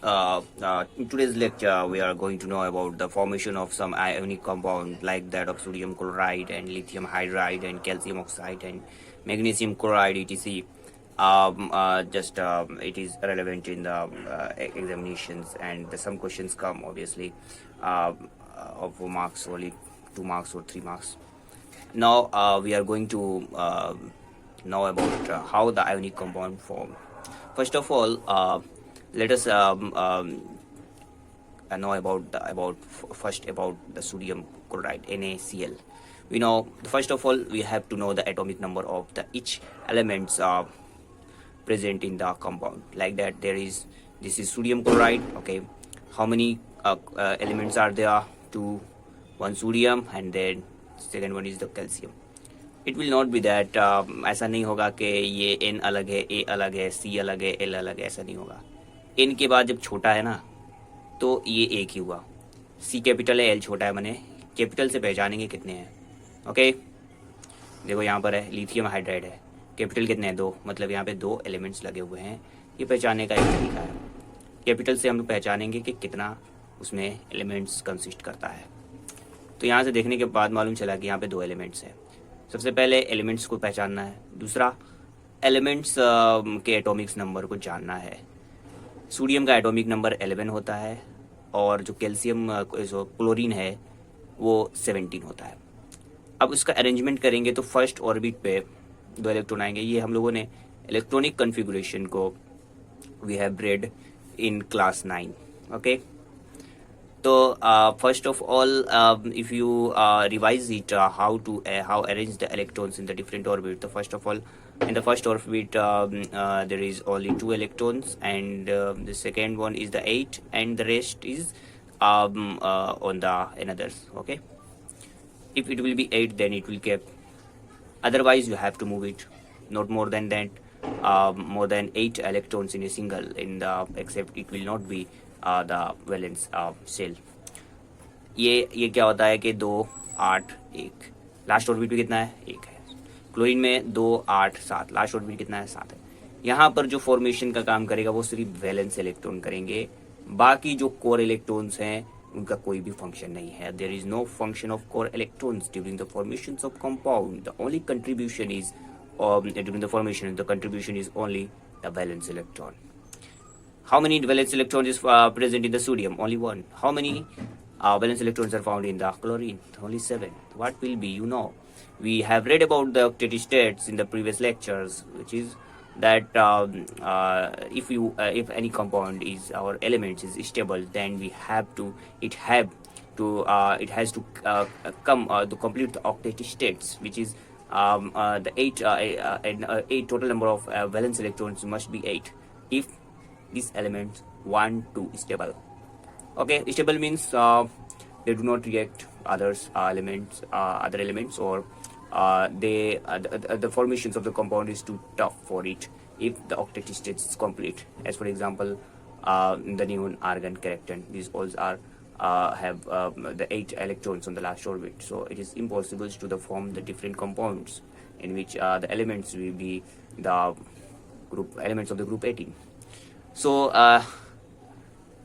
In today's lecture, we are going to know about the formation of some ionic compound like that of sodium chloride and lithium hydride and calcium oxide and magnesium chloride, etc. Just it is relevant in the examinations, and some questions come obviously of marks only 2 marks or 3 marks. Now we are going to know about how the ionic compound form. First of all, let us know first about the sodium chloride, NaCl. We know, first of all, we have to know the atomic number of the each elements present in the compound. Like that, this is sodium chloride. Okay, how many elements are there? 2, 1 sodium, and then second one is the calcium. It will not be that, ऐसा नहीं होगा कि ये N अलग है, ए अलग है, सी अलग है, एल अलग है, ऐसा नहीं होगा. एन के बाद जब छोटा है ना तो ये एक ही हुआ. सी कैपिटल है, एल छोटा है, मैंने कैपिटल से पहचानेंगे कितने हैं. ओके, देखो यहाँ पर है लिथियम हाइड्राइड है, कैपिटल कितने हैं 2, मतलब यहाँ पे 2 एलिमेंट्स लगे हुए हैं. ये पहचानने का एक तरीका है. कैपिटल से हम लोग पहचानेंगे कि कितना उसमें एलिमेंट्स कंसिस्ट करता है. तो यहाँ से देखने के बाद मालूम चला कि यहाँ पे 2 एलिमेंट्स हैं. सबसे पहले एलिमेंट्स को पहचानना है, दूसरा एलिमेंट्स के एटॉमिक्स नंबर को जानना है. सोडियम का एटॉमिक नंबर 11 होता है और जो कैल्शियम जो क्लोरीन है वो 17 होता है. अब उसका अरेंजमेंट करेंगे तो फर्स्ट ऑर्बिट पे 2 इलेक्ट्रॉन आएंगे. ये हम लोगों ने इलेक्ट्रॉनिक कन्फिगुरेशन को we have read in class 9. Okay, so first of all, if you revise it, how arrange the electrons in the different orbit. So first of all, in the first orbit there is only 2 electrons, and the second one is the 8, and the rest is on the anothers. Okay, if it will be 8 then it will keep, otherwise you have to move it, not more than that. More than 8 electrons in a single except it will not be the valence cell. ये क्या होता है कि 2, 8, 1 last orbit भी कितना है, 1 है. Chlorine में 2, 8, 7 लास्ट ऑर्बिट कितना है, 7 है. यहाँ पर जो फॉर्मेशन का काम करेगा वो सिर्फ वैलेंस इलेक्ट्रॉन करेंगे, बाकी जो कोर इलेक्ट्रॉन्स हैं उनका कोई भी फंक्शन नहीं है. There is no function of core electrons during the formation of compound. The only contribution is during the formation, the contribution is only the valence electron. How many valence electrons is present in the sodium? Only 1. How many valence electrons are found in the chlorine? Only 7. What will be? You know, we have read about the octet states in the previous lectures, which is that if any compound is or element is stable, then it has to come to complete the octet states, which is the 8 total number of valence electrons must be 8 if these elements want to stable. Okay, stable means they do not react other elements, or the formations of the compound is too tough for it if the octet state is complete. As for example, the neon, argon, krypton, these all are have the 8 electrons on the last orbit, so it is impossible to form the different compounds in which the elements will be the elements of the group 18. so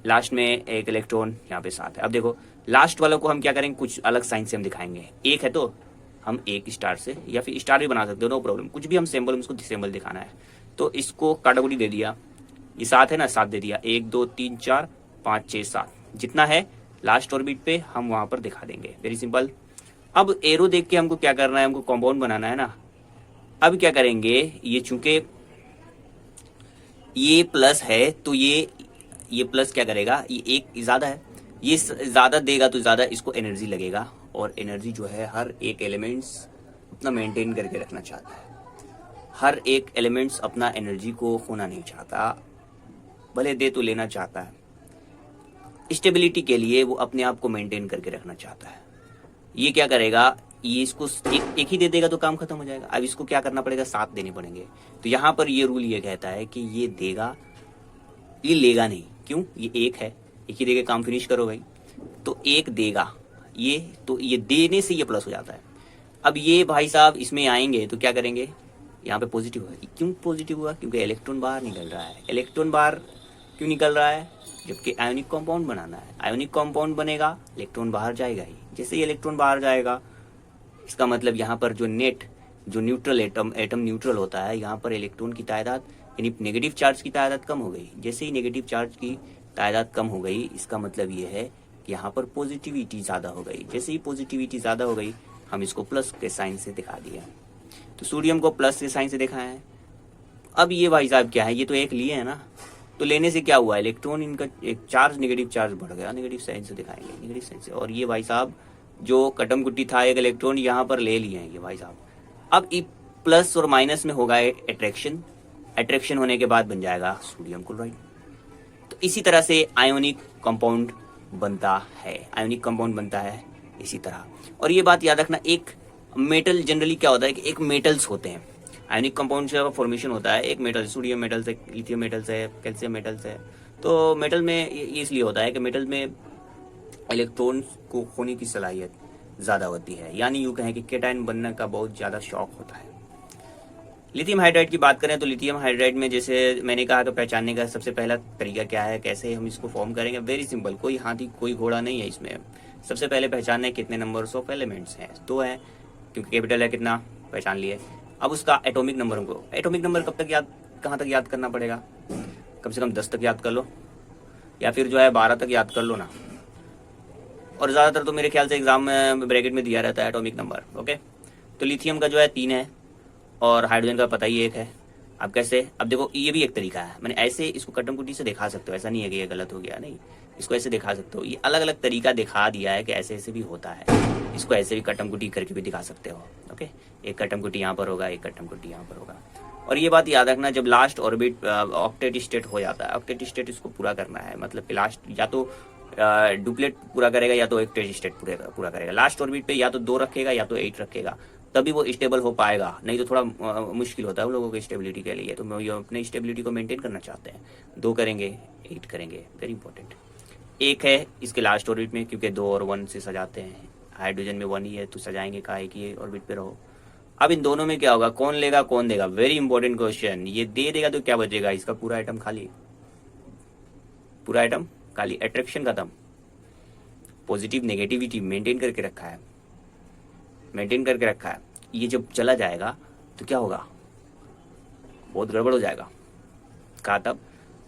last में एक electron यहाँ पे 7 है. अब देखो last वालों को हम क्या करेंगे, कुछ अलग साइन से हम दिखाएंगे. 1 है तो हम 1 स्टार से या फिर स्टार भी बना सकते हो, नो प्रॉब्लम. कुछ भी हम सिंबल उसको सिंबल दिखाना है. तो इसको कैटेगरी दे दिया, ये 7 है ना, 7 दे दिया. 1 2 3 4 5 6 7 जितना है लास्ट ऑर्बिट पे हम वहां पर दिखा देंगे. Very simple. अब एरो देख के हमको क्या करना है, हमको कंपाउंड बनाना है ना. अब क्या करेंगे, ये चूंकि ये प्लस है तो ये प्लस क्या करेगा, ये एक ज्यादा है, ये ज्यादा देगा तो ज्यादा इसको एनर्जी लगेगा, और एनर्जी जो है हर एक एलिमेंट्स अपना मेंटेन करके रखना चाहता है. हर एक एलिमेंट्स अपना एनर्जी को खोना नहीं चाहता, भले दे तो लेना चाहता है. स्टेबिलिटी के लिए वो अपने आप को मेंटेन करके रखना चाहता है. ये क्या करेगा, ये इसको एक ही दे देगा तो काम खत्म हो जाएगा. अब इसको क्या करना पड़ेगा, 7 देने पड़ेंगे. तो यहाँ पर ये रूल ये कहता है कि ये देगा, ये लेगा नहीं. क्यों, ये 1 है, एक ही देके काम फिनिश करो भाई. तो 1 देगा ये, तो ये देने से ये प्लस हो जाता है. अब ये भाई साहब इसमें आएंगे तो क्या करेंगे, यहाँ पे पॉजिटिव हुआ. क्यों पॉजिटिव हुआ, क्योंकि इलेक्ट्रॉन बाहर निकल रहा है. इलेक्ट्रॉन बाहर क्यों निकल रहा है, जबकि आयोनिक कंपाउंड बनाना है। आयोनिक कंपाउंड बनेगा, इलेक्ट्रॉन बाहर जाएगा ही। जैसे ही इलेक्ट्रॉन बाहर जाएगा, इसका मतलब यहाँ पर जो न्यूट्रल एटम न्यूट्रल होता है, यहाँ पर इलेक्ट्रॉन की तादाद यानी नेगेटिव चार्ज की तादाद कम हो गई। जैसे ही नेगेटिव चार्ज की तादाद कम हो गई, इसका मतलब ये है कि यहाँ पर पॉजिटिविटी ज़्यादा हो गई। जैसे ही पॉजिटिविटी ज़्यादा हो गई, हम इसको प्लस के साइन से दिखा दिया। तो सोडियम को प्लस के साइन से दिखाया है। अब ये भाई साहब क्या है, ये तो एक लिए है ना, तो लेने से क्या हुआ, इलेक्ट्रॉन इनका एक चार्ज नेगेटिव चार्ज बढ़ गया। नेगेटिव साइन से दिखाएंगे, नेगेटिव साइन से। और ये भाई साहब जो कटम कुट्टी था, एक इलेक्ट्रॉन यहाँ पर ले लिए हैं ये भाई साहब। अब प्लस और माइनस में होगा अट्रैक्शन, अट्रैक्शन होने के बाद बन जाएगा सोडियम क्लोराइड। तो इसी तरह से आयोनिक कंपाउंड बनता है, आयोनिक कंपाउंड बनता है इसी तरह। और ये बात याद रखना, एक मेटल जनरली क्या होता है कि एक मेटल्स होते हैं, आयोनिक कंपाउंड से फॉर्मेशन होता है एक मेटल, सोडियम मेटल से, लिथियम मेटल से, कैल्शियम मेटल से। तो मेटल में ये इसलिए होता है कि मेटल में इलेक्ट्रॉन को खोने की सलाहियत ज़्यादा होती है, यानी यूँ कहें कि केटायन बनने का बहुत ज़्यादा शौक होता है। लिथियम हाइड्राइड की बात करें तो लिथियम हाइड्राइड में जैसे मैंने कहा कि पहचानने का सबसे पहला तरीका क्या है, कैसे हम इसको फॉर्म करेंगे, वेरी सिंपल, कोई हाथी कोई घोड़ा नहीं है इसमें। सबसे पहले पहचानना है कितने नंबर्स ऑफ एलिमेंट्स हैं, 2 है, क्योंकि कैपिटल है कितना पहचान लिए। अब उसका एटॉमिक नंबर को, एटॉमिक नंबर कब तक याद, कहाँ तक याद करना पड़ेगा, कम से कम 10 तक याद कर लो, या फिर जो है 12 तक याद कर लो ना। और ज़्यादातर तो मेरे ख्याल से एग्जाम में ब्रैकेट में दिया रहता है एटॉमिक नंबर। ओके, तो लिथियम का जो है 3 है और हाइड्रोजन का पता ही 1 है। अब कैसे, अब देखो ये भी एक तरीका है, मैंने ऐसे इसको कटम कुटी से दिखा सकते हो, ऐसा नहीं है कि ये गलत हो गया, नहीं, इसको ऐसे दिखा सकते हो। ये अलग अलग तरीका दिखा दिया है कि ऐसे ऐसे भी होता है, इसको ऐसे भी कटम कुटी करके भी दिखा सकते हो। ओके, एक कटम कुटी यहाँ पर होगा, एक कटम कुटी यहाँ पर होगा। और ये बात याद रखना, जब लास्ट ऑर्बिट ऑक्टेट स्टेट हो जाता है, ऑक्टेट स्टेट इसको पूरा करना है, मतलब कि लास्ट या तो डुप्लेट पूरा करेगा या तो ऑक्टेट स्टेट पूरा करेगा। लास्ट ऑर्बिट पे या तो 2 रखेगा या तो 8 रखेगा, तभी वो स्टेबल हो पाएगा, नहीं तो थोड़ा मुश्किल होता है उन लोगों को स्टेबिलिटी के लिए। तो वो अपने स्टेबिलिटी को मेंटेन करना चाहते हैं, 2 करेंगे 8 करेंगे, वेरी इंपॉर्टेंट। 1 है इसके लास्ट ऑर्बिट में, क्योंकि 2 और 1 से सजाते हैं, हाइड्रोजन में 1 ही है तो सजाएंगे का एक ही ऑर्बिट पे रहो। अब इन दोनों में क्या होगा, कौन लेगा कौन देगा, वेरी इंपॉर्टेंट क्वेश्चन। ये दे देगा तो क्या बचेगा, इसका पूरा आइटम खाली, पूरा आइटम खाली, अट्रैक्शन खत्म, पॉजिटिव नेगेटिविटी मेंटेन करके रखा है, मेंटेन करके रखा है। ये जब चला जाएगा तो क्या होगा, बहुत गड़बड़ हो जाएगा। कहा तब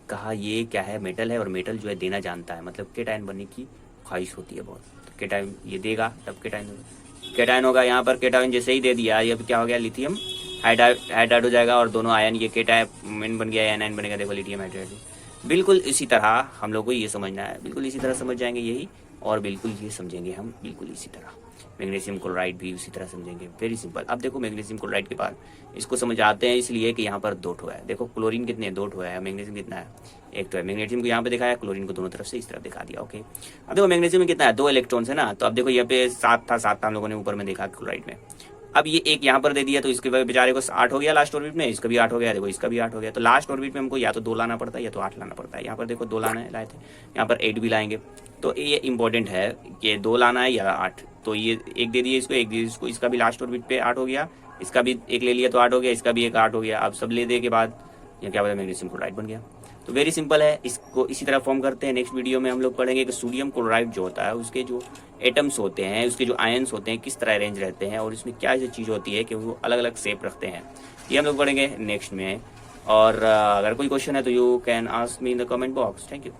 कहा ये क्या है, मेटल है, और मेटल जो है देना जानता है, मतलब केटायन बनने की ख्वाहिश होती है बहुत। तो केटायन ये देगा तब केटायन होगा। यहाँ पर केटायन जैसे ही दे दिया, ये क्या हो गया, लिथियम हाइड्राइड हो जाएगा, और दोनों आयन ये केटायन बन गया, एनायन बनेगा, देखो लिथियम हाइड्राइड। बिल्कुल इसी तरह हम लोग को ये समझना है, बिल्कुल इसी तरह समझ जाएंगे यही, और बिल्कुल ये समझेंगे हम बिल्कुल इसी तरह। मैग्नीशियम क्लोराइड भी उसी तरह समझेंगे, वेरी सिंपल। अब देखो मैग्नीशियम क्लोराइड के बाद इसको समझ आते हैं, इसलिए कि यहाँ पर 2 ठो है। देखो क्लोरीन कितने, 2 ठो है, मैग्नीशियम कितना है, 1 तो है। मैग्नीशियम को यहाँ पे दिखाया, क्लोरीन को दोनों तरफ से इस तरफ दिखा दिया। ओके, अब देखो मैग्नीशियम में कितना है, 2 इलेक्ट्रॉन्स है ना, तो अब देखो यहाँ पे 7 था हम लोगों ने ऊपर में देखा क्लोराइड में। अब ये 1 यहाँ पर दे दिया, तो इसके बेचारे को 8 हो गया लास्ट ऑर्बिट में, इसका भी 8 हो गया, देखो इसका भी 8 हो गया। तो लास्ट ऑर्बिट में हमको या तो 2 लाना पड़ता है या तो 8 लाना पड़ता है। यहाँ पर देखो 2 लाना है, लाए थे, यहाँ पर 8 भी लाएंगे। तो ये इंपॉर्टेंट है कि 2 लाना है या 8। तो ये 1 दे दिए इसको, 1 दे दिए इसको, इसका भी लास्ट ऑर्बिट पे 8 हो गया, इसका भी 1 ले लिया तो 8 हो गया, इसका भी 1 8 हो गया। अब सब ले दे के बाद ये क्या बोला, मैग्नीशियम क्लोराइड बन गया। तो वेरी सिंपल है, इसको इसी तरह फॉर्म करते हैं। नेक्स्ट वीडियो में हम लोग पढ़ेंगे कि सोडियम क्लोराइड जो होता है उसके जो एटम्स होते हैं, उसके जो आयंस होते हैं किस तरह अरेंज रहते हैं, और इसमें क्या ऐसी चीज़ होती है कि वो अलग अलग शेप रखते हैं, ये हम लोग पढ़ेंगे नेक्स्ट में। और अगर कोई क्वेश्चन है तो you can ask me in the comment box. Thank you.